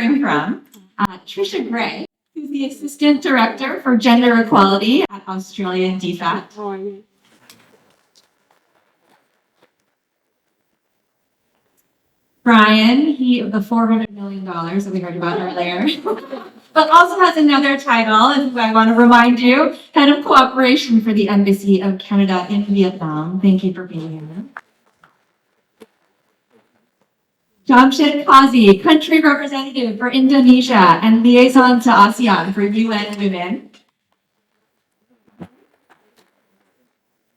hearing from Tricia Gray, who's the Assistant Director for Gender Equality at Australian DFAT. Brian, he the $400 million that we heard about earlier, but also has another title, and I want to remind you, Head of Cooperation for the Embassy of Canada in Vietnam. Thank you for being here. Jamshed Kazi, Country Representative for Indonesia and Liaison to ASEAN for UN Women.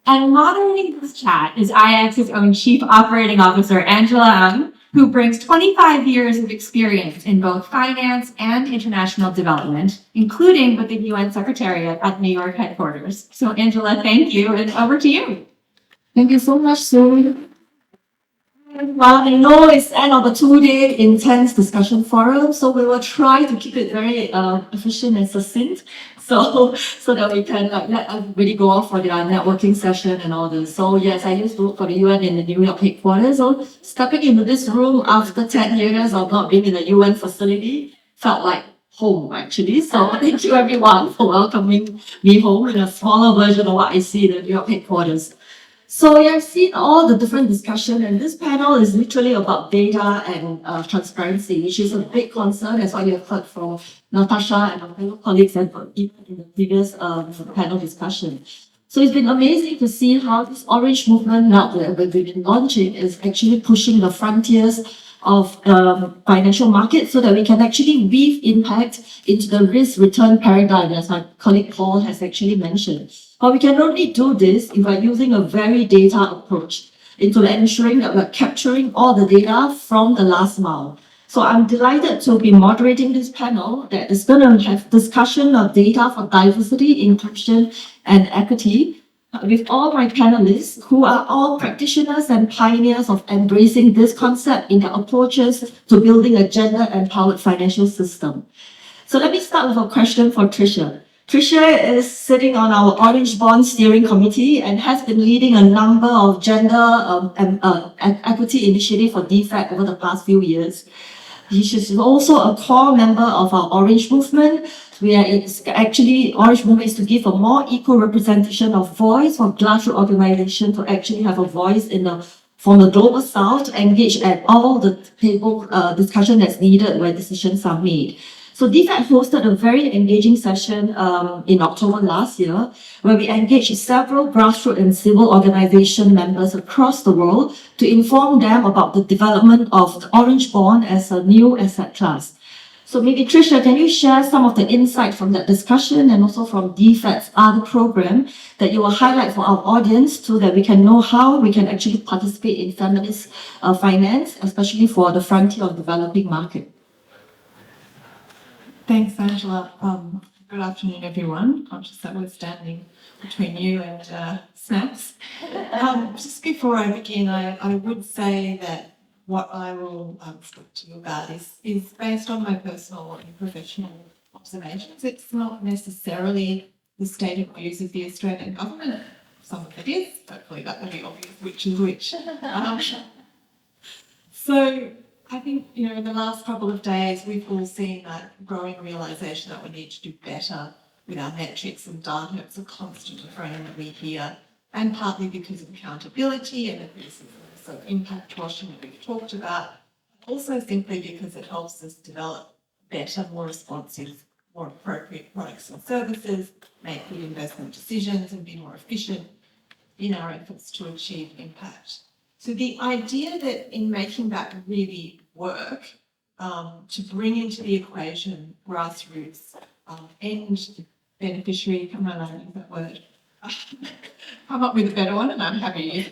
And moderating this chat is IX's own Chief Operating Officer, Angela Ng, who brings 25 years of experience in both finance and international development, including with the UN Secretariat at New York headquarters. So Angela, thank you, and over to you. Thank you so much, Sue. Well, I know it's the end of a 2-day intense discussion forum, so we will try to keep it very efficient and succinct, so that we can let everybody go off for their networking session and all this. So yes, I used to work for the UN in the New York headquarters. So stepping into this room after 10 years of not being in a UN facility felt like home, actually. So thank you everyone for welcoming me home in a smaller version of what I see in the New York headquarters. So you've seen all the different discussion, and this panel is literally about data and transparency, which is a big concern, as what you have heard from Natasha and our fellow colleagues and even in the previous panel discussion. So it's been amazing to see how this Orange movement now that we've been launching is actually pushing the frontiers of financial markets so that we can actually weave impact into the risk-return paradigm, as my colleague Paul has actually mentioned. But we can only do this if we're using a very data approach into ensuring that we're capturing all the data from the last mile. So I'm delighted to be moderating this panel that is going to have discussion of data for diversity, inclusion, and equity with all my panelists who are all practitioners and pioneers of embracing this concept in their approaches to building a gender-empowered financial system. So let me start with a question for Tricia. Tricia is sitting on our Orange Bond Steering Committee and has been leading a number of gender equity initiatives for DFAT over the past few years. She is also a core member of our Orange Movement, where it's actually Orange Movement is to give a more equal representation of voice for grassroots organizations to actually have a voice from the global south to engage at all the table discussion that's needed where decisions are made. So DFAT hosted a very engaging session in October last year, where we engaged several grassroots and civil organization members across the world to inform them about the development of the Orange Bond as a new asset class. So maybe Tricia, can you share some of the insight from that discussion and also from DFAT's other program that you will highlight for our audience so that we can know how we can actually participate in feminist finance, especially for the frontier of developing market? Thanks, Angela. Good afternoon, everyone. Conscious that we're standing between you and snacks. Just before I begin, I would say that what I will speak to you about is based on my personal and professional observations. It's not necessarily the stated views of the Australian government. Some of it is. Hopefully that will be obvious which is which. So I think, in the last couple of days, we've all seen that growing realisation that we need to do better with our metrics and data. It's a constant refrain that we hear, and partly because of accountability and so impact washing that we've talked about, also simply because it helps us develop better, more responsive, more appropriate products and services, make good investment decisions and be more efficient in our efforts to achieve impact. So the idea that in making that really work, to bring into the equation grassroots and beneficiary, come on, I use that word, come up with a better one and I'm happy,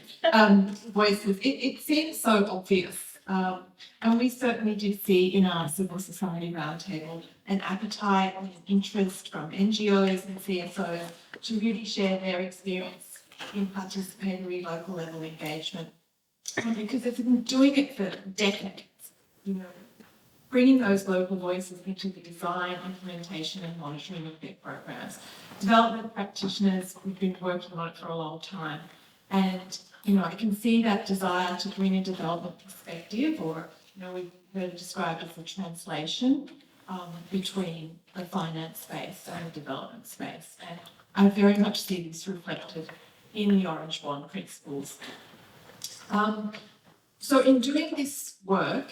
voices, it seems so obvious. And we certainly did see in our civil society roundtable an appetite and interest from NGOs and CSOs to really share their experience in participatory local level engagement. Because they've been doing it for decades, bringing those local voices into the design, implementation and monitoring of their programs. Development practitioners, we've been working on it for a long time. And, I can see that desire to bring a development perspective or we've heard it described as a translation between the finance space and the development space. And I very much see this reflected in the Orange Bond principles. So in doing this work,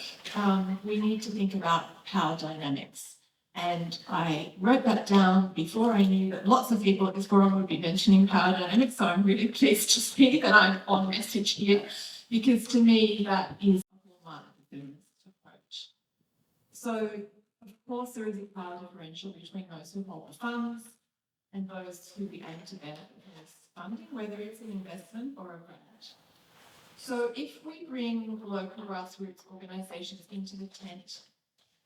we need to think about power dynamics. And I wrote that down before I knew that lots of people at this forum would be mentioning power dynamics. So I'm really pleased to see that I'm on message here, because to me, that is a hallmark of the feminist approach. So, of course, there is a power differential between those who hold the funds and those who we aim to benefit from this funding, whether it's an investment or a grant. So if we bring local grassroots organisations into the tent,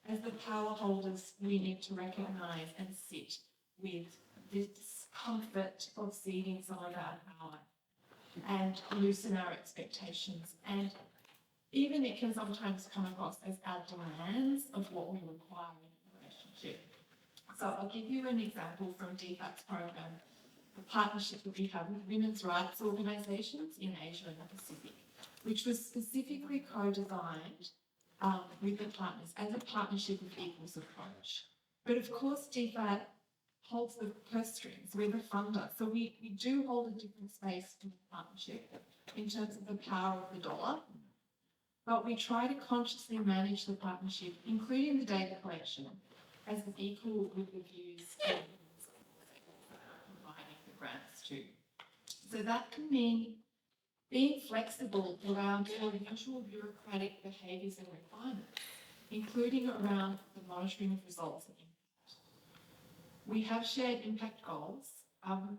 as the power holders, we need to recognise and sit with this comfort of ceding some of our power and loosen our expectations. And even it can sometimes come across as our demands of what we require in a relationship. So I'll give you an example from DFAT's program, the partnership that we have with women's rights organisations in Asia and the Pacific, which was specifically co-designed with the partners as a partnership of equals approach. But of course, DFAT holds the purse strings, we're the funder, so we do hold a different space in the partnership in terms of the power of the dollar, but we try to consciously manage the partnership, including the data collection, as an equal with the views and providing the grants to. So that can mean being flexible around our usual bureaucratic behaviours and requirements, including around the monitoring of results and impact. We have shared impact goals,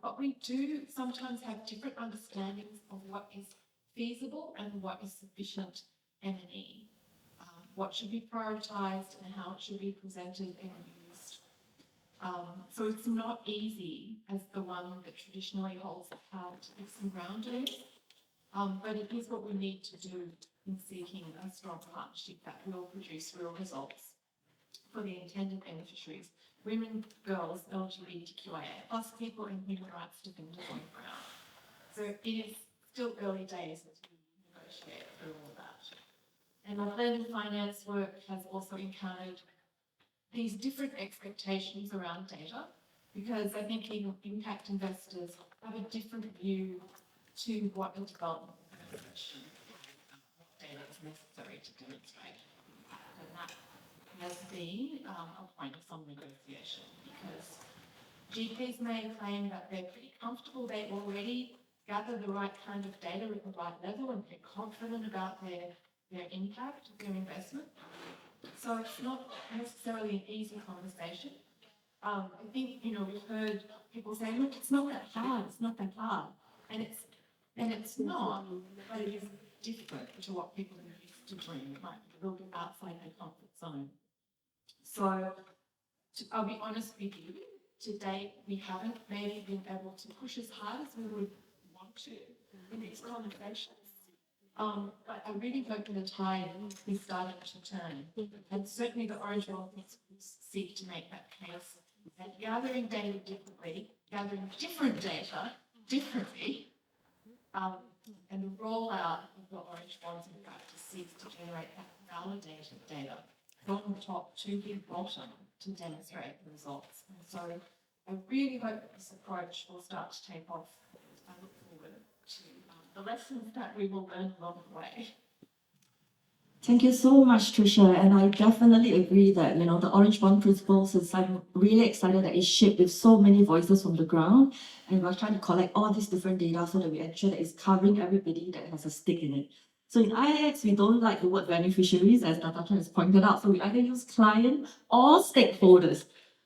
but we do sometimes have different understandings of what is feasible and what is sufficient M&E, what should be prioritised and how it should be presented and used. So it's not easy as the one that traditionally holds the power to give some ground rules. But it is what we need to do in seeking a strong partnership that will produce real results for the intended beneficiaries, women, girls, LGBTQIA, plus people in human rights defenders on the ground. So it is still early days as we negotiate through all that. And our blended finance work has also encountered these different expectations around data, because I think even impact investors have a different view to what the development organization data is necessary to demonstrate. And that has been a point of some negotiation, because GPs may claim that they're pretty comfortable, they already gather the right kind of data at the right level and they're confident about their impact, their investment. So it's not necessarily an easy conversation. I think, we've heard people say, look, it's not that hard, And it's not, but it is different to what people are used to doing. It might be a little bit outside their comfort zone. So I'll be honest with you, to date, we haven't maybe been able to push as hard as we would want to in these conversations. But I really hope that the tide is starting to turn. And certainly the Orange Bond principles seek to make that case. And gathering data differently, gathering different data differently, and the rollout of the Orange Bonds in practice seeks to generate that validated data from the top to the bottom to demonstrate the results. And so I really hope that this approach will start to take off. I look forward to the lessons that we will learn along the way. Thank you so much, Tricia. And I definitely agree that, the Orange Bond principles is, I'm really excited that it's shaped with so many voices from the ground. And we're trying to collect all these different data so that we ensure that it's covering everybody that has a stake in it. So in IX, we don't like the word beneficiaries, as Natasha has pointed out. So we either use client or stakeholders,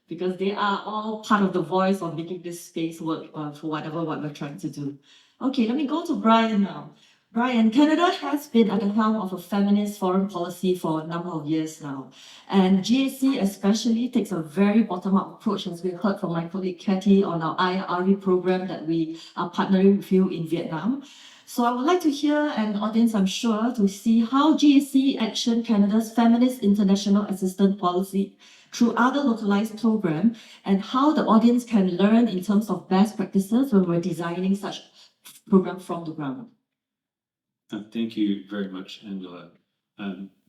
because they are all part of the voice of making this space work for what we're trying to do. Okay, let me go to Brian now. Brian, Canada has been at the helm of a feminist foreign policy for a number of years now. And GAC especially takes a very bottom-up approach, as we heard from my colleague Kathy on our IRE program that we are partnering with you in Vietnam. So I would like to hear, an audience I'm sure, to see how GAC action Canada's Feminist International Assistance Policy through other localized programs, and how the audience can learn in terms of best practices when we're designing such program from the ground. Thank you very much, Angela.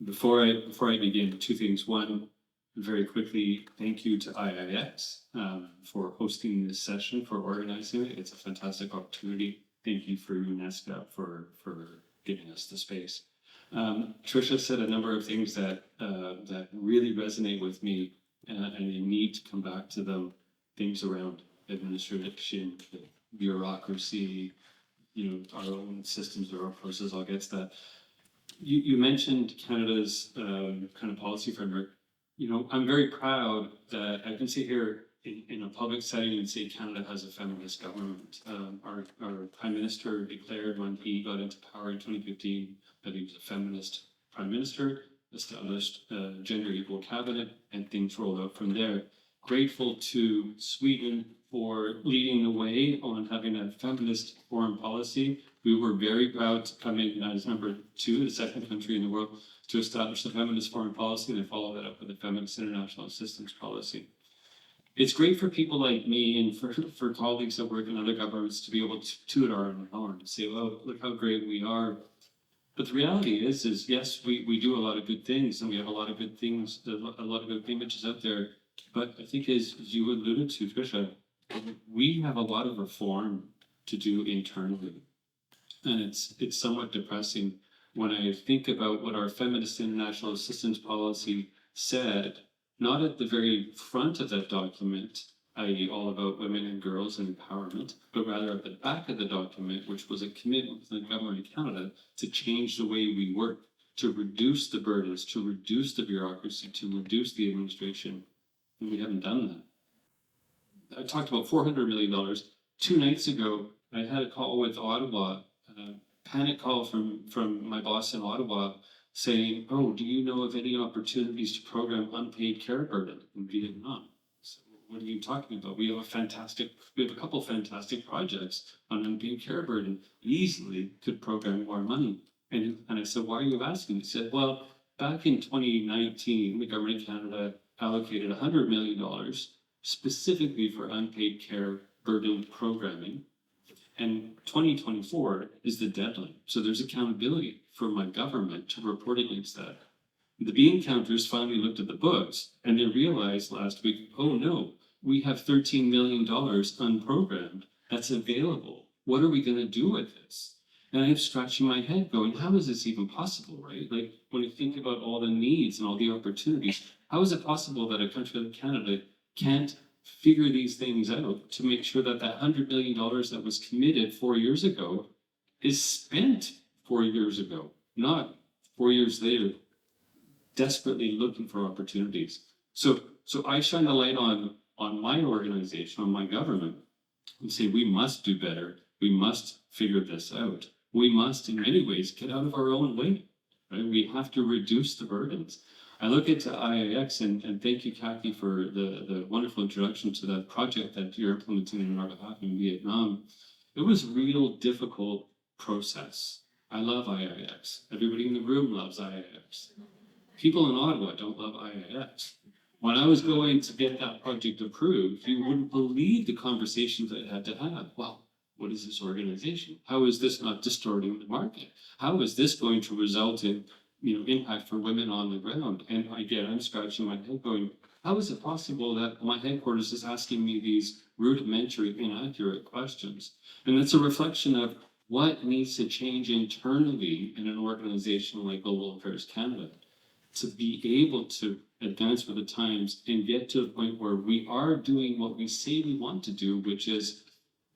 Before I begin, two things. One, very quickly, thank you to IIX for hosting this session, for organizing it. It's a fantastic opportunity. Thank you for ESCAP for giving us the space. Tricia said a number of things that really resonate with me, and I need to come back to them. Things around administration, bureaucracy, our own systems or our processes. I'll get to that. You mentioned Canada's kind of policy framework. I'm very proud that I can sit here in a public setting and say Canada has a feminist government. Our Prime Minister declared when he got into power in 2015 that he was a feminist Prime Minister, established a gender equal cabinet, and things rolled out from there. Grateful to Sweden for leading the way on having a feminist foreign policy. We were very proud to come in as number 2, the second country in the world, to establish the feminist foreign policy, and then follow that up with the feminist international assistance policy. It's great for people like me and for colleagues that work in other governments to be able to toot our own horn and say, "Oh, look how great we are." But the reality is yes, we do a lot of good things, and we have a lot of good things, a lot of good images out there. But I think, as you alluded to, Tricia, we have a lot of reform to do internally. And it's somewhat depressing when I think about what our feminist international assistance policy said, not at the very front of that document, i.e. all about women and girls and empowerment, but rather at the back of the document, which was a commitment from the government of Canada to change the way we work, to reduce the burdens, to reduce the bureaucracy, to reduce the administration. And we haven't done that. I talked about $400 million. 2 nights ago, I had a call with Ottawa, panic call from my boss in Ottawa saying, "Oh, do you know of any opportunities to program unpaid care burden in Vietnam?" So, what are you talking about? We have a couple fantastic projects on unpaid care burden. Easily could program more money. And I said, "Why are you asking?" He said, "Well, back in 2019, the government of Canada allocated $100 million specifically for unpaid care burden programming. And 2024 is the deadline. So there's accountability for my government to report against that." The bean counters finally looked at the books and they realized last week, oh no, we have $13 million unprogrammed that's available. What are we going to do with this? And I'm scratching my head going, how is this even possible, right? Like, when you think about all the needs and all the opportunities, how is it possible that a country like Canada can't figure these things out to make sure that that $100 million that was committed 4 years ago is spent 4 years ago, not 4 years later, desperately looking for opportunities. So I shine the light on my organization, on my government, and say we must do better. We must figure this out. We must, in many ways, get out of our own way. Right? We have to reduce the burdens. I look into IIX, and thank you, Kathy, for the wonderful introduction to that project that you're implementing on our behalf in Vietnam. It was a real difficult process. I love IIX. Everybody in the room loves IIX. People in Ottawa don't love IIX. When I was going to get that project approved, you wouldn't believe the conversations I had to have. Well, what is this organization? How is this not distorting the market? How is this going to result in impact for women on the ground? And again, I'm scratching my head going, how is it possible that my headquarters is asking me these rudimentary, inaccurate questions? And that's a reflection of what needs to change internally in an organization like Global Affairs Canada to be able to advance with the times and get to the point where we are doing what we say we want to do, which is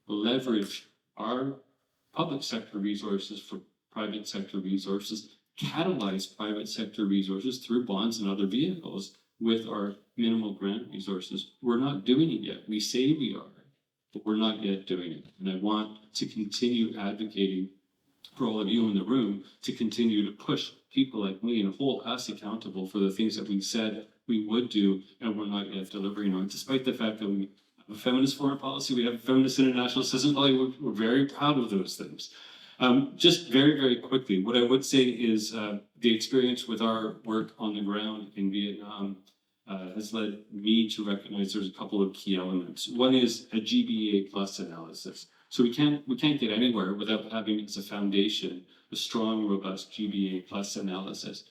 leverage our public sector resources for private sector resources, catalyze private sector resources through bonds and other vehicles with our minimal grant resources. We're not doing it yet. We say we are, but we're not yet doing it. And I want to continue advocating for all of you in the room to continue to push people like me and hold us accountable for the things that we said we would do and we're not yet delivering on, despite the fact that we have a feminist foreign policy, we have a feminist international assistance policy. We're very proud of those things. Just very, very quickly, what I would say is the experience with our work on the ground in Vietnam has led me to recognize there's a couple of key elements. One is a GBA plus analysis. So we can't get anywhere without having as a foundation a strong, robust GBA plus analysis.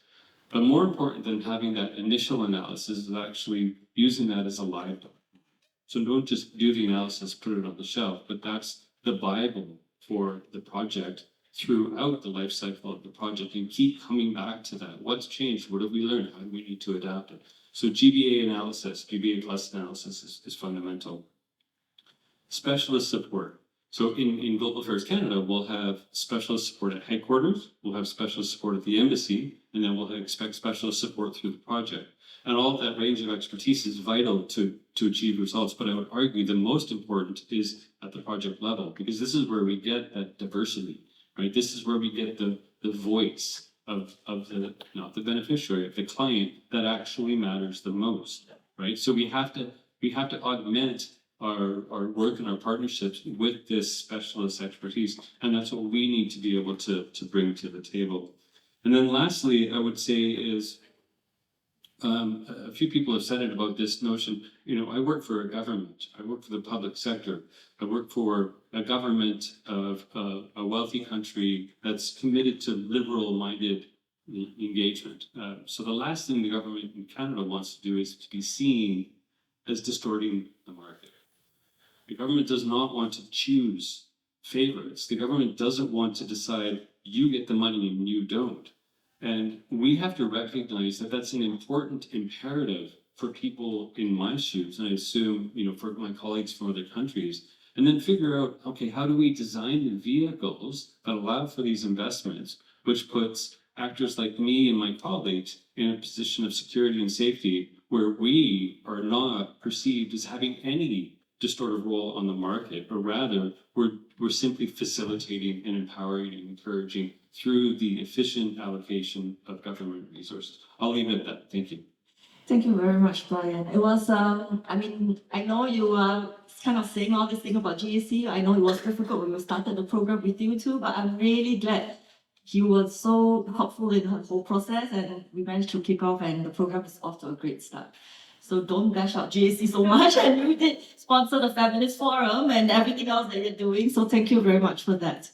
But more important than having that initial analysis is actually using that as a live document. So don't just do the analysis, put it on the shelf, but that's the Bible for the project throughout the life cycle of the project, and keep coming back to that. What's changed? What have we learned? How do we need to adapt it? So GBA analysis, GBA plus analysis is fundamental. Specialist support. So in Global Affairs Canada, we'll have specialist support at headquarters, we'll have specialist support at the embassy, and then we'll expect specialist support through the project. And all of that range of expertise is vital to achieve results. But I would argue the most important is at the project level, because this is where we get that diversity, right? This is where we get the voice of the, not the beneficiary, of the client that actually matters the most, right? So we have to augment our work and our partnerships with this specialist expertise. And that's what we need to be able to bring to the table. And then lastly, I would say is, a few people have said it about this notion, I work for a government, I work for the public sector, I work for a government of a wealthy country that's committed to liberal-minded engagement. So the last thing the government in Canada wants to do is to be seen as distorting the market. The government does not want to choose favorites. The government doesn't want to decide you get the money and you don't. And we have to recognize that that's an important imperative for people in my shoes, and I assume, for my colleagues from other countries, and then figure out, okay, how do we design the vehicles that allow for these investments, which puts actors like me and my colleagues in a position of security and safety where we are not perceived as having any distortive role on the market, but rather we're simply facilitating and empowering and encouraging through the efficient allocation of government resources. I'll leave it at that. Thank you. Thank you very much, Brian. It was, I know you were kind of saying all this thing about GAC. I know it was difficult when we started the program with you too, but I'm really glad you were so helpful in the whole process, and we managed to kick off, and the program is off to a great start. So don't bash out GAC so much, and you did sponsor the Feminist Forum and everything else that you're doing. So thank you very much for that.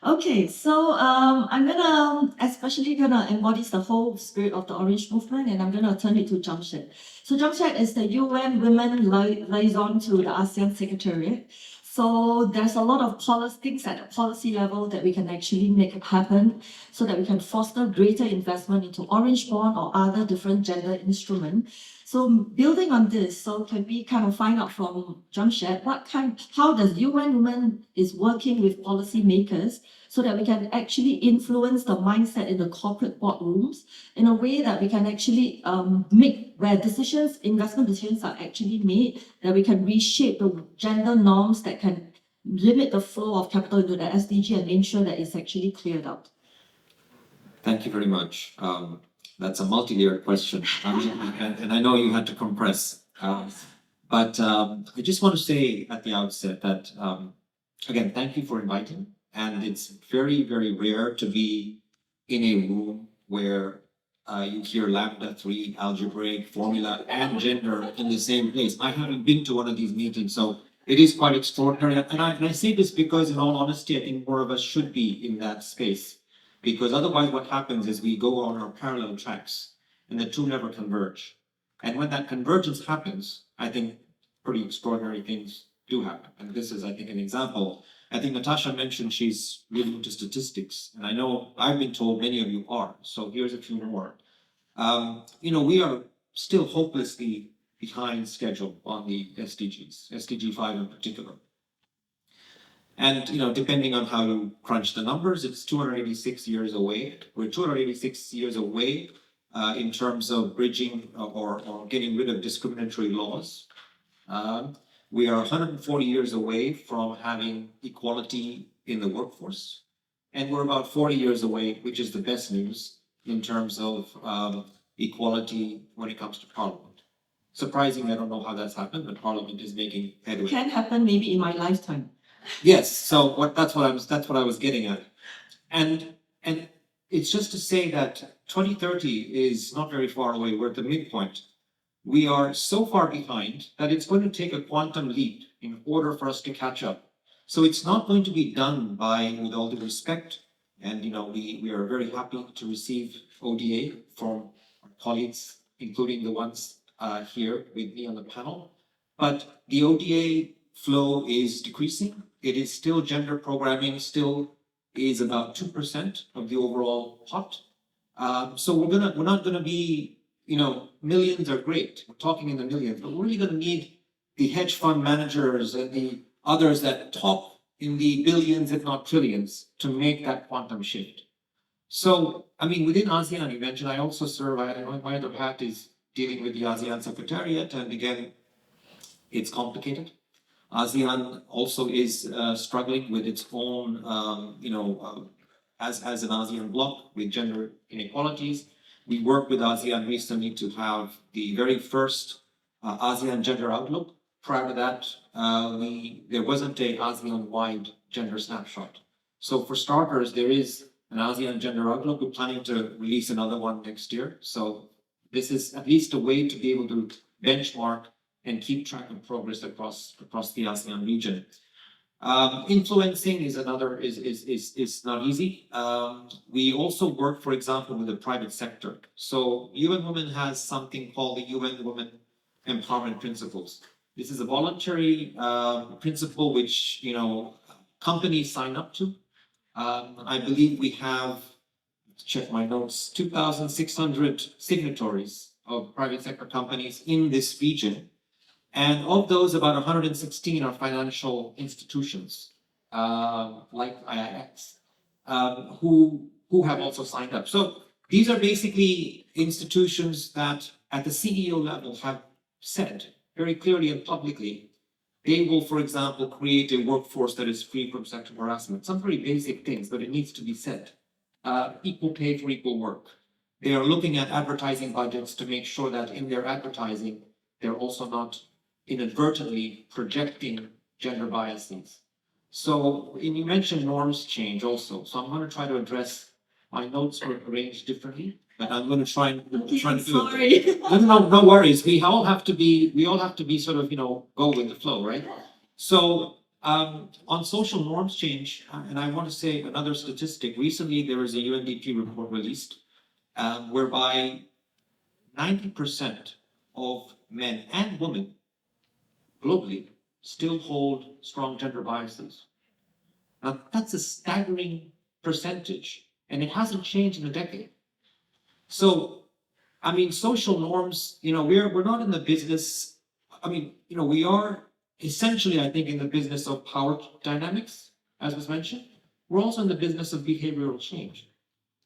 Okay, so I'm especially gonna embody the whole spirit of the Orange Movement, and I'm gonna turn it to Jamshed. So Jamshed is the UN Women Liaison to the ASEAN Secretariat. So there's a lot of things at the policy level that we can actually make happen so that we can foster greater investment into Orange Bond or other different gender instruments. So building on this, so can we kind of find out from Jamshed how does UN Women is working with policymakers so that we can actually influence the mindset in the corporate boardrooms in a way that we can actually make where investment decisions are actually made, that we can reshape the gender norms that can limit the flow of capital into the SDG and ensure that it's actually cleared out. Thank you very much. That's a multi-layered question, and I know you had to compress. But I just want to say at the outset that, again, thank you for inviting. And it's very, very rare to be in a room where you hear Lambda 3, algebraic, formula, and gender in the same place. I haven't been to one of these meetings, so it is quite extraordinary. And I say this because, in all honesty, I think more of us should be in that space. Because otherwise what happens is we go on our parallel tracks and the two never converge. And when that convergence happens, I think pretty extraordinary things do happen. And this is, I think, an example. I think Natasha mentioned she's really into statistics. And I know I've been told many of you are. So here's a few more. We are still hopelessly behind schedule on the SDGs, SDG 5 in particular. And, depending on how you crunch the numbers, it's 286 years away. We're 286 years away in terms of bridging or getting rid of discriminatory laws. We are 140 years away from having equality in the workforce. And we're about 40 years away, which is the best news, in terms of equality when it comes to Parliament. Surprising, I don't know how that's happened, but Parliament is making headway. It can happen maybe in my lifetime. Yes, so that's what I was getting at. And it's just to say that 2030 is not very far away. We're at the midpoint. We are so far behind that it's going to take a quantum leap in order for us to catch up. So it's not going to be done by, with all due respect, and we are very happy to receive ODA from colleagues, including the ones here with me on the panel. But the ODA flow is decreasing. It is still gender programming, still is about 2% of the overall pot. So we're not gonna be, millions are great. We're talking in the millions, but we're really gonna need the hedge fund managers and the others that top in the billions, if not trillions, to make that quantum shift. So, I mean, within ASEAN, you mentioned, I also serve, my other hat is dealing with the ASEAN Secretariat, and again, it's complicated. ASEAN also is struggling with its own, as an ASEAN bloc with gender inequalities. We worked with ASEAN recently to have the very first ASEAN gender outlook. Prior to that, there wasn't a ASEAN-wide gender snapshot. So for starters, there is an ASEAN gender outlook. We're planning to release another one next year. So this is at least a way to be able to benchmark and keep track of progress across the ASEAN region. Influencing is not easy. We also work, for example, with the private sector. So UN Women has something called the UN Women Empowerment Principles. This is a voluntary principle which companies sign up to. I believe we have, check my notes, 2,600 signatories of private sector companies in this region. And of those, about 116 are financial institutions, like IIX, who have also signed up. So these are basically institutions that at the CEO level have said very clearly and publicly, they will, for example, create a workforce that is free from sexual harassment. Some very basic things, but it needs to be said. Equal pay for equal work. They are looking at advertising budgets to make sure that in their advertising, they're also not inadvertently projecting gender biases. So, and you mentioned norms change also. So I'm going to try to address, my notes were arranged differently, but I'm going to try and do it. No worries. We all have to be sort of, go with the flow, right? So on social norms change, and I want to say another statistic. Recently, there was a UNDP report released whereby 90% of men and women globally still hold strong gender biases. Now, that's a staggering percentage, and it hasn't changed in a decade. So, I mean, social norms, we're not in the business. I mean, we are essentially, I think, in the business of power dynamics, as was mentioned. We're also in the business of behavioral change.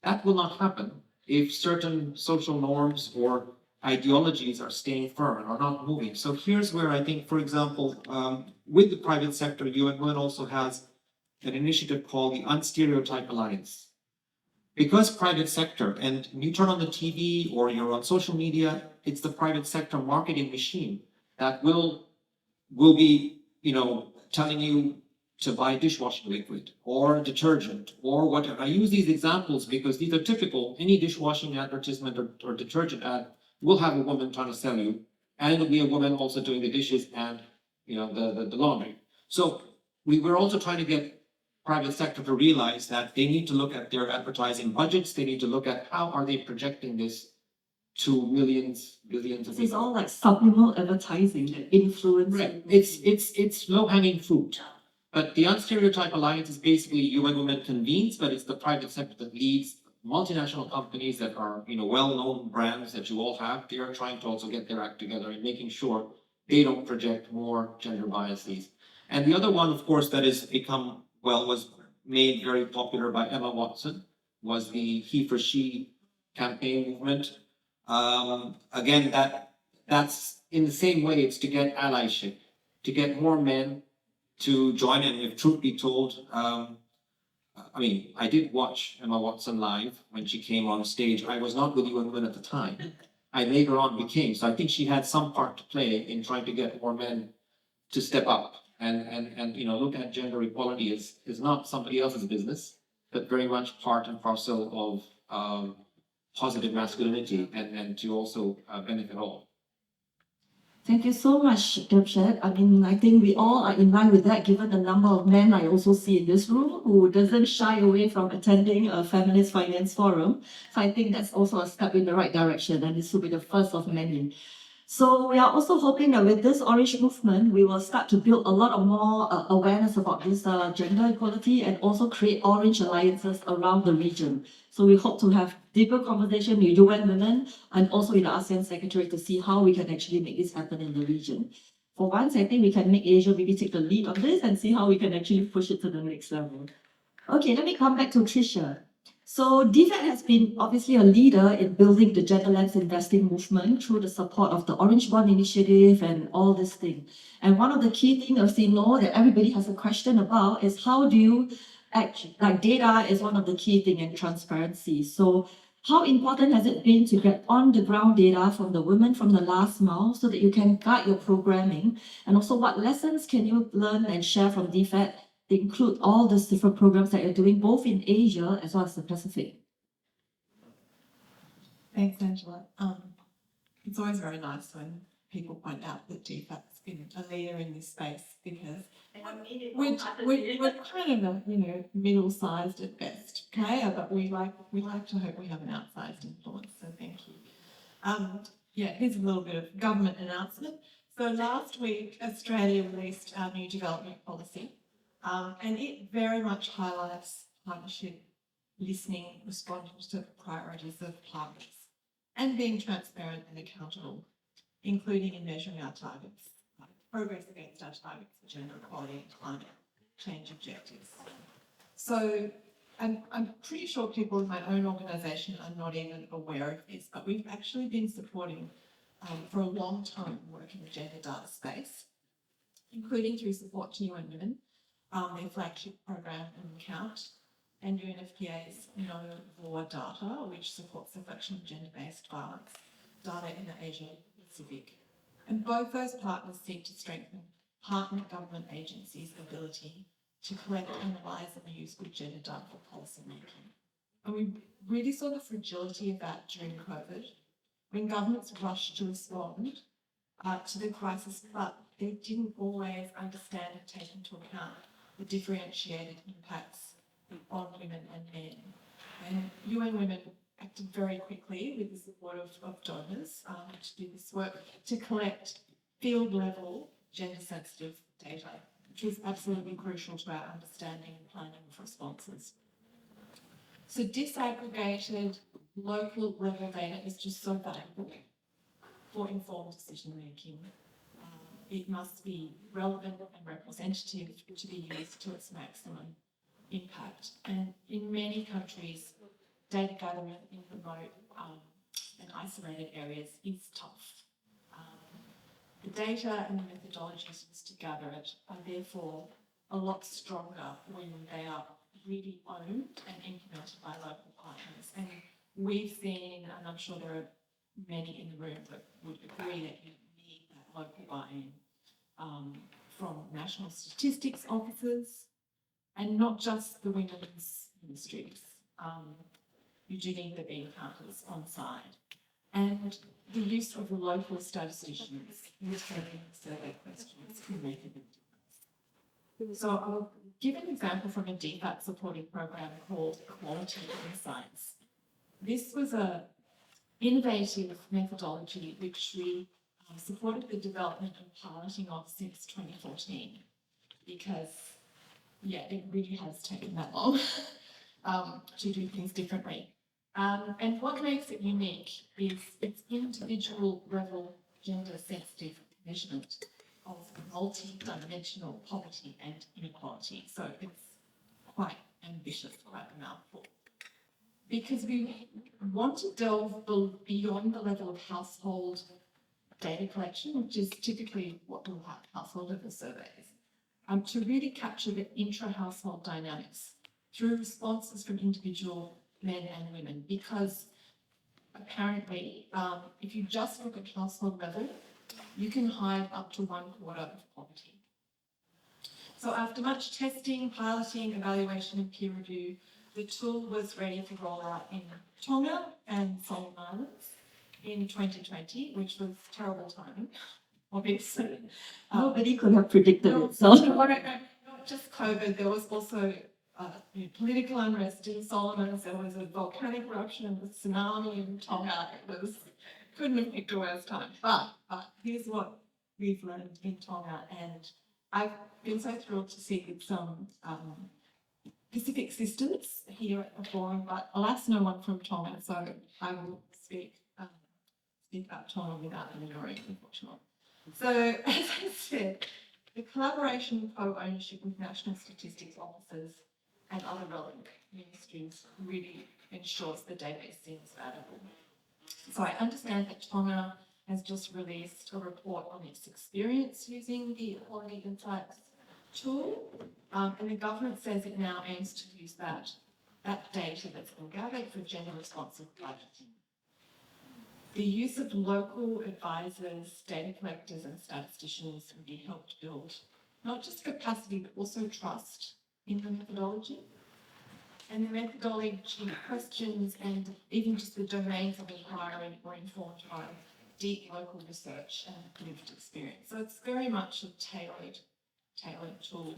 That will not happen if certain social norms or ideologies are staying firm and are not moving. So here's where I think, for example, with the private sector, UN Women also has an initiative called the Unstereotype Alliance. Because private sector, and you turn on the TV or you're on social media, it's the private sector marketing machine that will be, telling you to buy dishwashing liquid or detergent or whatever. I use these examples because these are typical. Any dishwashing advertisement or detergent ad will have a woman trying to sell you, and it'll be a woman also doing the dishes and the laundry. So we were also trying to get private sector to realize that they need to look at their advertising budgets. They need to look at how are they projecting this to millions, billions of people. It's all like subliminal advertising that influence. Right. It's low-hanging fruit. But the Unstereotype Alliance is basically UN Women convenes, but it's the private sector that leads multinational companies that are, well-known brands that you all have. They are trying to also get their act together and making sure they don't project more gender biases. And the other one, of course, that has was made very popular by Emma Watson, was the He for She campaign movement. Again, that's in the same way, it's to get allyship, to get more men to join in. If truth be told, I did watch Emma Watson live when she came on stage. I was not with UN Women at the time. I later on became, so I think she had some part to play in trying to get more men to step up and look at gender equality is not somebody else's business, but very much part and parcel of positive masculinity and to also benefit all. Thank you so much, Debshed. I mean, I think we all are in line with that, given the number of men I also see in this room who doesn't shy away from attending a Feminist Finance Forum. So I think that's also a step in the right direction, and this will be the first of many. So we are also hoping that with this Orange movement, we will start to build a lot of more awareness about this gender equality and also create Orange alliances around the region. So we hope to have deeper conversation with UN Women and also with the ASEAN Secretary to see how we can actually make this happen in the region. For once, I think we can make Asia maybe take the lead on this and see how we can actually push it to the next level. Okay, let me come back to Tricia. So DFAT has been obviously a leader in building the genderless investing movement through the support of the Orange Bond Initiative and all this thing. And one of the key things I've seen that everybody has a question about is how do you actually, like data is one of the key things in transparency. So how important has it been to get on the ground data from the women from the last mile so that you can guide your programming? And also what lessons can you learn and share from DFAT? They include all these different programs that you're doing, both in Asia as well as the Pacific. Thanks, Angela. It's always very nice when people point out that DFAT's been a leader in this space because we're kind of a middle-sized at best player, but we like to hope we have an outsized influence. So thank you. Here's a little bit of government announcement. So last week, Australia released our new development policy. And it very much highlights partnership, listening, responding to the priorities of partners, and being transparent and accountable, including in measuring our targets, progress against our targets for gender equality and climate change objectives. So I'm pretty sure people in my own organisation are not even aware of this, but we've actually been supporting for a long time work in the gender data space, including through support to UN Women, their flagship program and account, and UNFPA's No War Data, which supports the collection of gender-based violence data in the Asia Pacific. And both those partners seek to strengthen partner government agencies' ability to collect, analyse and use good gender data for policy making. And we really saw the fragility of that during COVID, when governments rushed to respond to the crisis, but they didn't always understand and take into account the differentiated impacts on women and men. And UN Women acted very quickly with the support of donors to do this work to collect field-level gender-sensitive data, which was absolutely crucial to our understanding and planning of responses. So disaggregated local level data is just so valuable for informed decision making. It must be relevant and representative to be used to its maximum impact. And in many countries, data gathering in remote and isolated areas is tough. The data and the methodologies used to gather it are therefore a lot stronger when they are really owned and implemented by local partners. And we've seen, and I'm sure there are many in the room that would agree that you need that local buy-in from national statistics officers and not just the women's ministries. You do need the bean counters on side. And the use of local statisticians returning survey questions can make a big difference. So I'll give an example from a DFAT supporting program called Quality Insights. This was an innovative methodology which we supported the development and piloting of since 2014 because, it really has taken that long to do things differently. And what makes it unique is its individual level gender sensitive measurement of multi-dimensional poverty and inequality. So it's quite ambitious, quite a mouthful. Because we want to delve beyond the level of household data collection, which is typically what we'll have household level surveys, to really capture the intra-household dynamics through responses from individual men and women, because apparently, if you just look at household level, you can hide up to 1/4 of poverty. So after much testing, piloting, evaluation and peer review, the tool was ready to roll out in Tonga and Solomon Islands in 2020, which was terrible timing. obviously. Nobody could have predicted No, it, so. not just COVID, there was also political unrest in Solomons, there was a volcanic eruption and a tsunami in Tonga. It was, couldn't have picked a worse time. But here's what we've learned in Tonga, and I've been so thrilled to see some Pacific sisters here at the forum, but alas, no one from Tonga, so I will speak about Tonga without ignoring, unfortunately. So, as I said, the collaboration and co-ownership with national statistics officers and other relevant ministries really ensures the data is seen as valuable. So I understand that Tonga has just released a report on its experience using the Equality Insights tool, and the government says it now aims to use that data that's been gathered for gender responsive budgeting. The use of local advisors, data collectors and statisticians really helped build not just capacity but also trust in the methodology. And the methodology questions and even just the domains of inquiry were informed by deep local research and lived experience. So it's very much a tailored tool.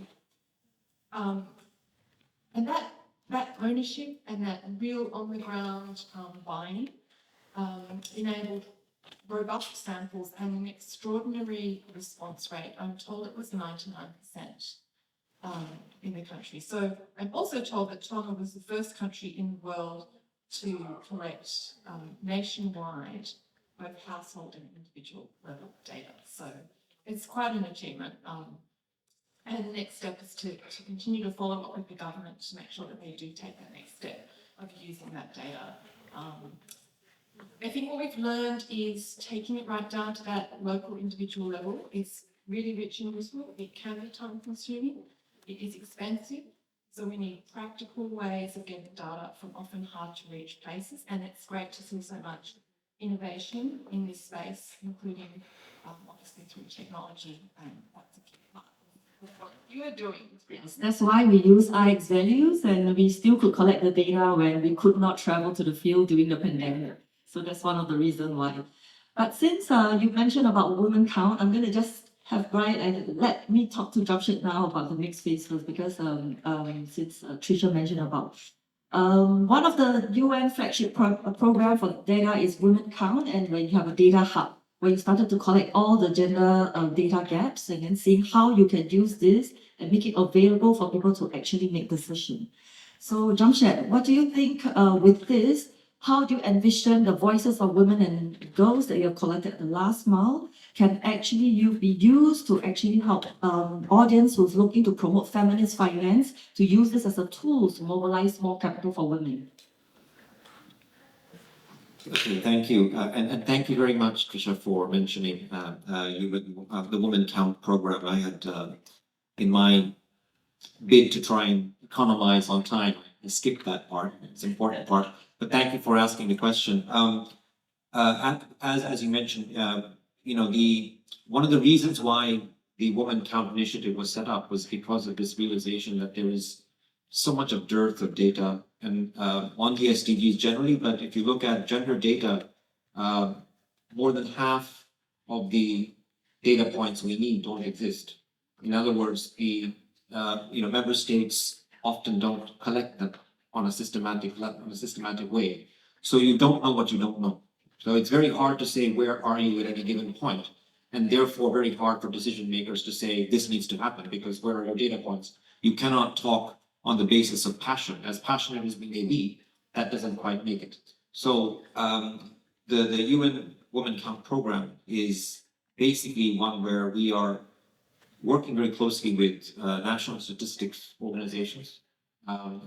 And that ownership and that real on the ground buying enabled robust samples and an extraordinary response rate. I'm told it was 99% in the country. So I'm also told that Tonga was the first country in the world to collect nationwide both household and individual level data. So it's quite an achievement. And the next step is to continue to follow up with the government to make sure that they do take that next step of using that data. I think what we've learned is taking it right down to that local individual level is really rich and useful. It can be time consuming. It is expensive. So we need practical ways of getting data from often hard to reach places. And it's great to see so much innovation in this space, including obviously through technology. And that's a key part of what you are doing. Yes, that's why we use IX values, and we still could collect the data when we could not travel to the field during the pandemic. So that's one of the reasons why. But since you mentioned about women count, I'm going to just have Brian and let me talk to Jamshed now about the next phase first, because since Tricia mentioned about one of the UN flagship program for data is Women Count, and when you have a data hub where you started to collect all the gender data gaps and then seeing how you can use this and make it available for people to actually make decisions. So Jamshed, what do you think with this? How do you envision the voices of women and girls that you have collected the last mile can actually be used to actually help audience who's looking to promote feminist finance to use this as a tool to mobilize more capital for women? Okay, thank you. And thank you very much, Tricia, for mentioning the Women Count program. I had, in my bid to try and economize on time, I skipped that part. It's an important part. But thank you for asking the question. As you mentioned, one of the reasons why the Women Count initiative was set up was because of this realization that there is so much of dearth of data and on the SDGs generally, but if you look at gender data, more than half of the data points we need don't exist. In other words, the member states often don't collect them on a systematic way. So you don't know what you don't know. So it's very hard to say where are you at any given point, and therefore very hard for decision makers to say this needs to happen, because where are your data points? You cannot talk on the basis of passion. As passionate as we may be, that doesn't quite make it. So the UN Women Count program is basically one where we are working very closely with national statistics organizations,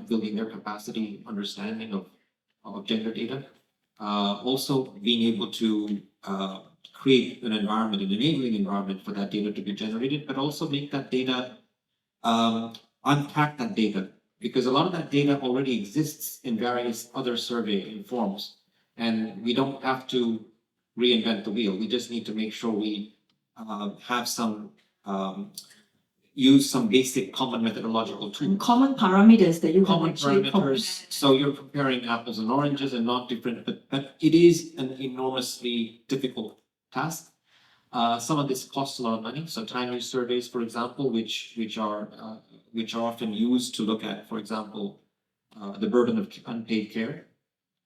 building their capacity, understanding of gender data. Also being able to create an environment, an enabling environment for that data to be generated, but also make that data, unpack that data, because a lot of that data already exists in various other survey forms, and we don't have to reinvent the wheel. We just need to make sure we have some use some basic common methodological tools. Common parameters that you Common can actually parameters. So you're comparing apples and oranges and not different, but it is an enormously difficult task. Some of this costs a lot of money. So timely surveys, for example, which are often used to look at, for example, the burden of unpaid care.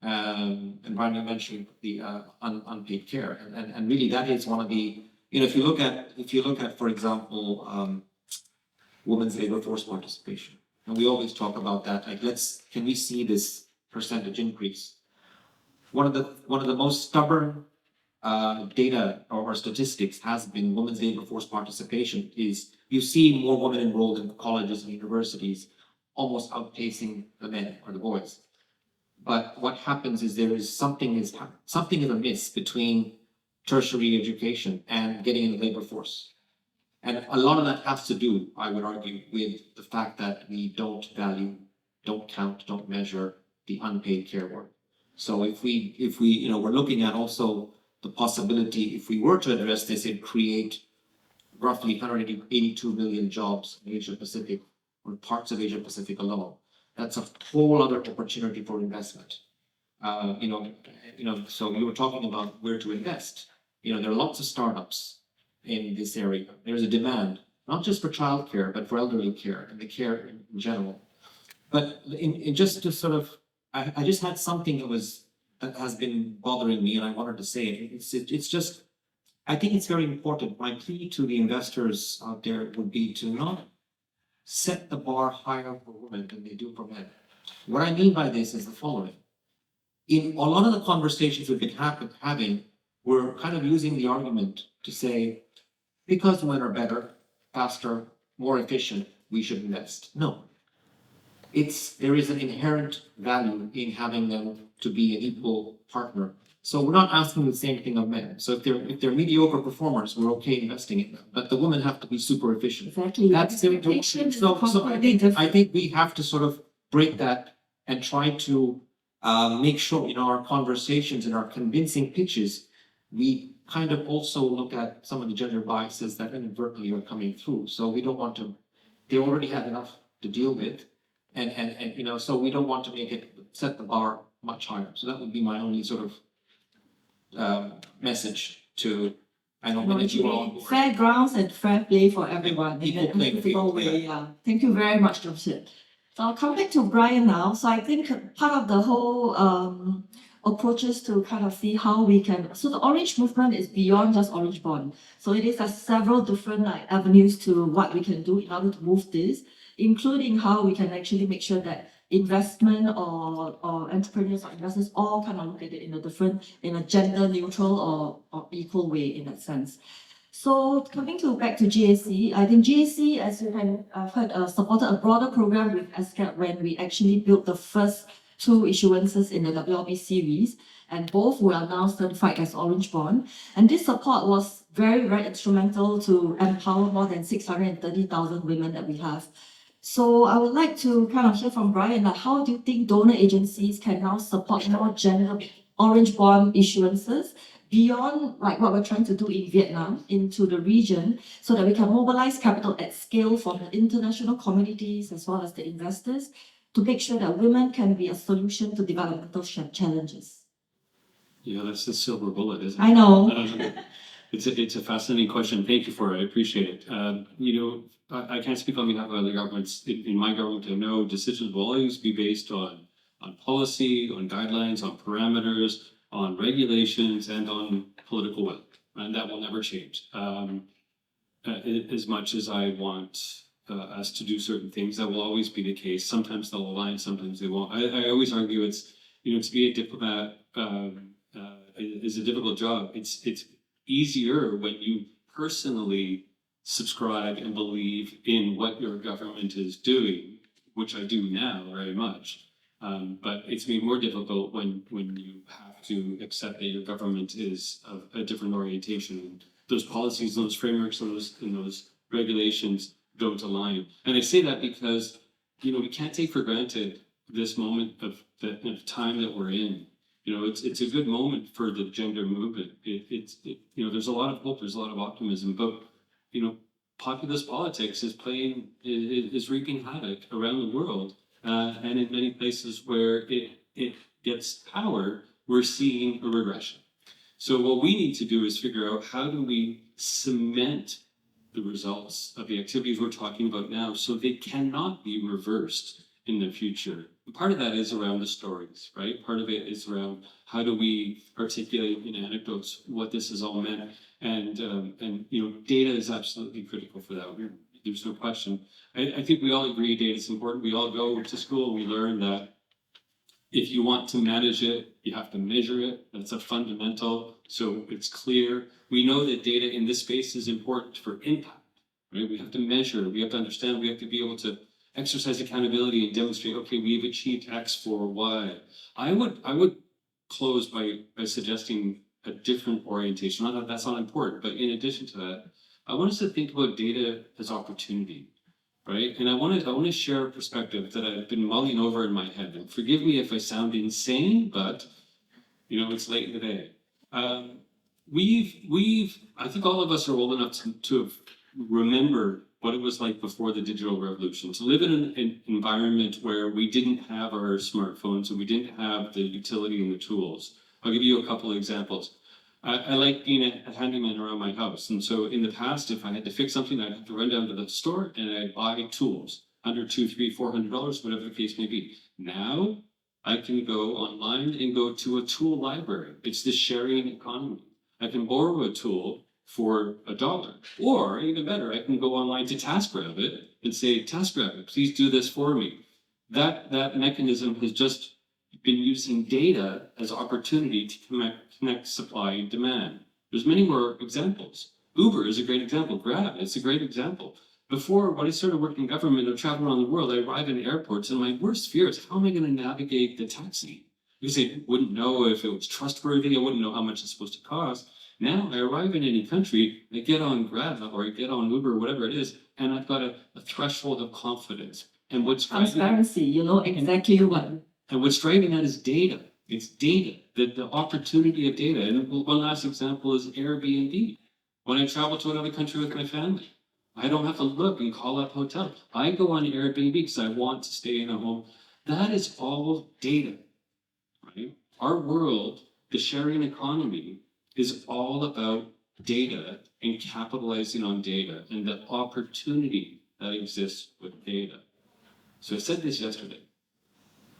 And Brian, you mentioned the unpaid care, and really that is one of the, if you look at, for example, women's labor force participation, and we always talk about that, like can we see this percentage increase? One of the most stubborn data or statistics has been women's labor force participation. Is you see more women enrolled in colleges and universities, almost outpacing the men or the boys. But what happens is there is something is amiss between tertiary education and getting in the labor force. And a lot of that has to do, I would argue, with the fact that we don't value, don't count, don't measure the unpaid care work. So if we we're looking at also the possibility, if we were to address this, it'd create roughly 182 million jobs in Asia Pacific or parts of Asia Pacific alone. That's a whole other opportunity for investment. So we were talking about where to invest. There are lots of startups in this area. There's a demand, not just for childcare, but for elderly care and the care in general. But in just to sort of, I just had something that has been bothering me, and I wanted to say it. It's just, I think it's very important. My plea to the investors out there would be to not set the bar higher for women than they do for men. What I mean by this is the following. In a lot of the conversations we've been having, we're kind of using the argument to say, because women are better, faster, more efficient, we should invest. No. There is an inherent value in having them to be an equal partner. So we're not asking the same thing of men. So if they're mediocre performers, we're okay investing in them. But the women have to be super efficient. Exactly. That's the so I think we have to sort of break that and try to make sure in our conversations and our convincing pitches, we kind of also look at some of the gender biases that inadvertently are coming through. So we don't want to. They already have enough to deal with, and so we don't want to set the bar much higher. So that would be my only sort of message to, I don't know if you are on board. Fair grounds and fair play for everyone in Equal an playing equitable field, way. Yeah. Thank you very much, Dr. So I'll come back to Brian now. So I think part of the whole approaches to kind of see how we can. So the Orange movement is beyond just Orange Bond. So it is several different avenues to what we can do in order to move this, including how we can actually make sure that investment or entrepreneurs or investors all kind of look at it in a gender neutral or equal way in that sense. So coming back to GAC, I think GAC, as you have heard, supported a broader program with ESCAP when we actually built the first 2 issuances in the WLB series, and both were now certified as Orange Bond. And this support was very, very instrumental to empower more than 630,000 women that we have. So I would like to kind of hear from Brian, how do you think donor agencies can now support more general Orange Bond issuances beyond what we're trying to do in Vietnam into the region, so that we can mobilize capital at scale from the international communities as well as the investors to make sure that women can be a solution to developmental challenges? Yeah, that's the silver bullet, isn't it? I know. It's a fascinating question. Thank you for it. I appreciate it. I can't speak on behalf of other governments. In my government, I know decisions will always be based on policy, on guidelines, on parameters, on regulations, and on political will, and that will never change. As much as I want us to do certain things, that will always be the case. Sometimes they'll align, sometimes they won't. I always argue it's to be a diplomat is a difficult job. It's easier when you personally subscribe and believe in what your government is doing, which I do now very much. But it's made more difficult when you have to accept that your government is of a different orientation. Those policies, those frameworks, and those regulations don't align. And I say that because we can't take for granted this moment of time that we're in. It's a good moment for the gender movement. There's a lot of hope, there's a lot of optimism, but populist politics is wreaking havoc around the world, and in many places where it gets power, we're seeing a regression. So what we need to do is figure out how do we cement the results of the activities we're talking about now so they cannot be reversed in the future. And part of that is around the stories, right? Part of it is around how do we articulate in anecdotes what this has all meant, and data is absolutely critical for that. There's no question. I think we all agree data is important. We all go to school, we learn that if you want to manage it, you have to measure it. That's a fundamental, so it's clear. We know that data in this space is important for impact, right? We have to measure, we have to understand, we have to be able to exercise accountability and demonstrate, okay, we've achieved X for Y. I would close by suggesting a different orientation. Not that that's not important, but in addition to that, I want us to think about data as opportunity. Right, and I want to share a perspective that I've been mulling over in my head. And forgive me if I sound insane, but it's late in the day. I think all of us are old enough to have remembered what it was like before the digital revolution. To live in an environment where we didn't have our smartphones and we didn't have the utility and the tools. I'll give you a couple of examples. I like being a handyman around my house. And so in the past, if I had to fix something, I'd have to run down to the store and I'd buy tools under $200, $300, $400, whatever the case may be. Now I can go online and go to a tool library. It's the sharing economy. I can borrow a tool for $1, or even better, I can go online to TaskRabbit and say, TaskRabbit, please do this for me. That mechanism has just been using data as opportunity to connect supply and demand. There's many more examples. Uber is a great example. Grab, it's a great example. Before, when I started working in government and traveling around the world, I arrived in airports and my worst fear is, how am I going to navigate the taxi? Because I wouldn't know if it was trustworthy, I wouldn't know how much it's supposed to cost. Now I arrive in any country, I get on Grab or I get on Uber, whatever it is, and I've got a threshold of confidence. And what's Transparency, you know exactly what. And what's driving that is data. It's data, the opportunity of data. And one last example is Airbnb. When I travel to another country with my family, I don't have to look and call up hotel. I go on Airbnb because I want to stay in a home. That is all data, right? Our world, the sharing economy, is all about data and capitalizing on data and the opportunity that exists with data. So I said this yesterday.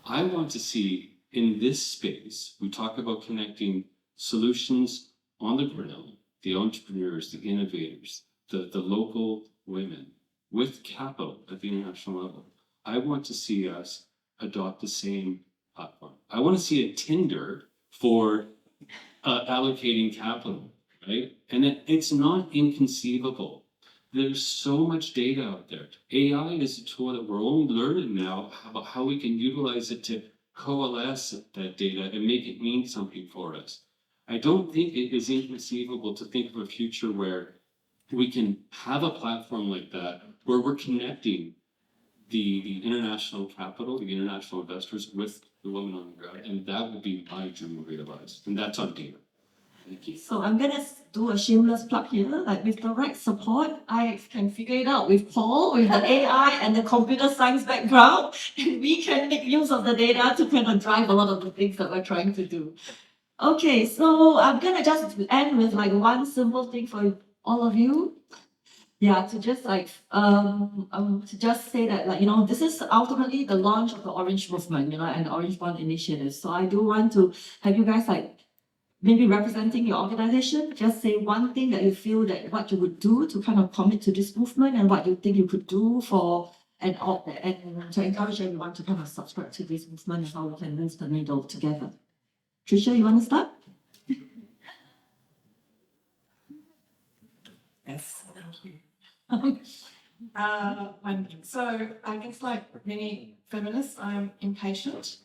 I want to see in this space, we talk about connecting solutions on the ground, the entrepreneurs, the innovators, the local women with capital at the international level. I want to see us adopt the same platform. I want to see a Tinder for allocating capital, right? And it's not inconceivable. There's so much data out there. AI is a tool that we're only learning now about how we can utilize it to coalesce that data and make it mean something for us. I don't think it is inconceivable to think of a future where we can have a platform like that, where we're connecting the international capital, the international investors with the women on the ground. And that would be my dream realized. And that's on data. Thank you. So I'm gonna do a shameless plug here. Like with the right support, I can figure it out with Paul, with the AI and the computer science background, and we can make use of the data to kind of drive a lot of the things that we're trying to do. Okay, so I'm gonna just end with like one simple thing for all of you. Yeah, to just like to just say that, like, this is ultimately the launch of the Orange Movement, and the Orange Bond Initiative. So I do want to have you guys, like, maybe representing your organization, just say one thing that you feel that what you would do to kind of commit to this movement, and what you think you could do and to encourage everyone to kind of subscribe to this movement, and how we can move the needle together. Tricia, you want to start? Yes, thank you. So I guess, like many feminists, I'm impatient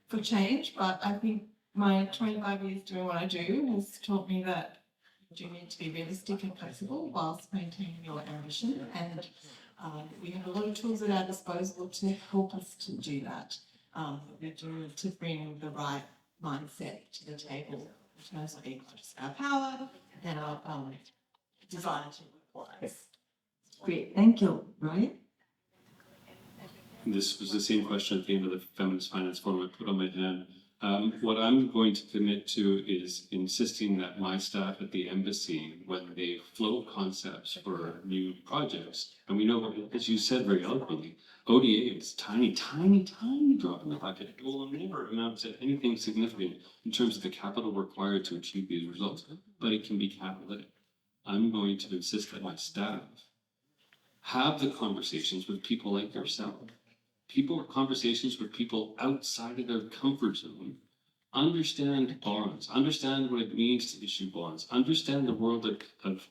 for change, but I think my 25 years doing what I do has taught me that you do need to be realistic and flexible whilst maintaining your ambition. And we have a lot of tools at our disposal to help us to do that. We do to bring the right mindset to the table in terms of being conscious of our power and our desire to work wise. Great, thank you. Brian? This was the same question at the end of the Feminist Finance Forum I put on my hand. What I'm going to commit to is insisting that my staff at the embassy, when they float concepts for new projects, and we know, as you said very eloquently, ODA is tiny, tiny, tiny drop in the bucket. It will never amount to anything significant in terms of the capital required to achieve these results, but it can be catalytic. I'm going to insist that my staff have the conversations with people like yourself. Conversations with people outside of their comfort zone, understand bonds, understand what it means to issue bonds, understand the world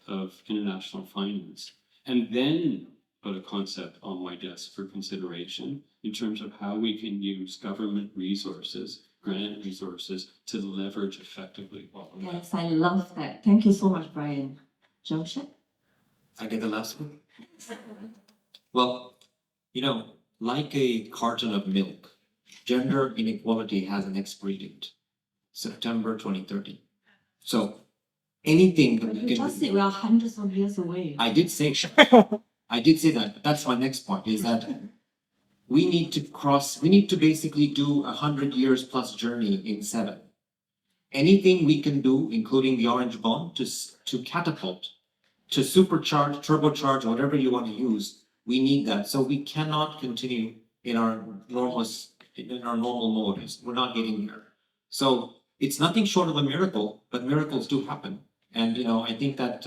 of international finance, and then put a concept on my desk for consideration in terms of how we can use government resources, grant resources, to leverage effectively. Yes, I love that. Thank you so much, Brian. Joseph? I get the last one. Well, like a carton of milk, gender inequality has an expiry date, September 2030. So anything that we You can just do. said we are hundreds of years away. I did say that, but that's my next point, is that we need to basically do 100 years plus journey in 7. Anything we can do, including the orange bond, to catapult, to supercharge, turbocharge, whatever you want to use, we need that. So we cannot continue in our normal mode. We're not getting there. So it's nothing short of a miracle, but miracles do happen. And I think that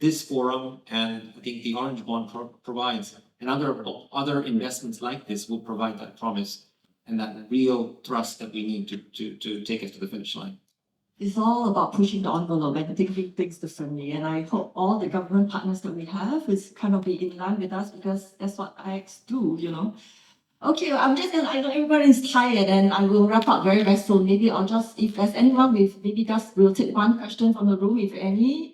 this forum and I think the Orange Bond provides, and other investments like this will provide that promise and that real thrust that we need to take us to the finish line. It's all about pushing the envelope and thinking things differently. And I hope all the government partners that we have is kind of be in line with us, because that's what IX do. Okay, I know everybody is tired, and I will wrap up very, very soon. Maybe if there's anyone we'll take one question from the room, if any.